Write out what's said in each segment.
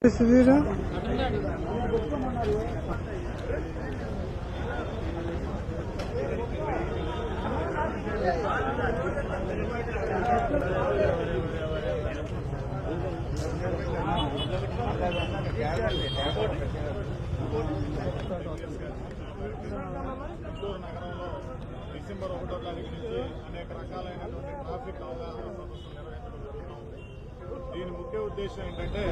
December 1వ తారీఖు నుంచి అనేక రకాలైనటువంటి ట్రాఫిక్ అవగాహన సదస్సులు నిర్వహించడం జరుగుతుంది. దీని ముఖ్య ఉద్దేశం ఏంటంటే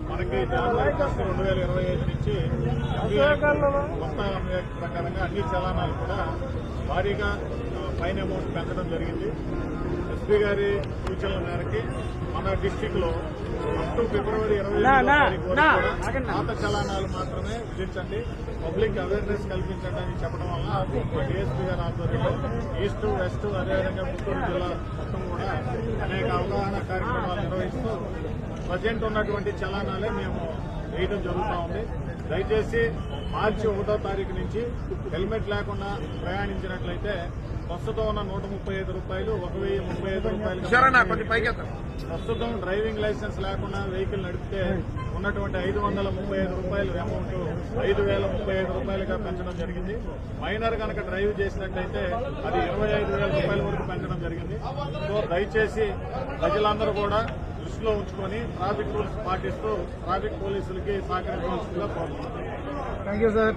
మనకి జనవరి 2025 నుంచి కొత్త ప్రకారంగా అన్ని చలానాలు కూడా భారీగా ఫైన్ అమౌంట్ పెంచడం జరిగింది. ఎస్పీ గారి సూచనల మేరకి మన డిస్టిక్ లో అప్ టు ఫిబ్రవరి 25 తారీఖు వరకు కూడా పాత చలానాలు మాత్రమే విధించండి, పబ్లిక్ అవేర్నెస్ కల్పించడానికి చెప్పడం వల్ల మా డిఎస్పీ గారి ఆధ్వర్యంలో ఈస్ట్ వెస్ట్ అదేవిధంగా గుంటూరు జిల్లా మొత్తం కూడా అనేక అవగాహన కార్యక్రమాలు నిర్వహిస్తూ ప్రజెంట్ ఉన్నటువంటి చలానాలే మేము వేయడం జరుగుతూ ఉంది. దయచేసి మార్చి 1వ తారీఖు నుంచి హెల్మెట్ లేకుండా ప్రయాణించినట్లయితే ప్రస్తుతం ఉన్న ₹135 ₹1035 ప్రస్తుతం డ్రైవింగ్ లైసెన్స్ లేకుండా వెహికల్ నడిపితే ఉన్నటువంటి ₹535 అమౌంట్ ₹5,035గా పెంచడం జరిగింది. మైనర్ కనుక డ్రైవ్ చేసినట్లయితే అది ₹25,000 వరకు పెంచడం జరిగింది. సో దయచేసి ప్రజలందరూ కూడా దృష్టిలో ఉంచుకొని ట్రాఫిక్ రూల్స్ పాటిస్తూ ట్రాఫిక్ పోలీసులకి సహకరించవలసిందిగా కోరుతున్నాను. Thank you sir.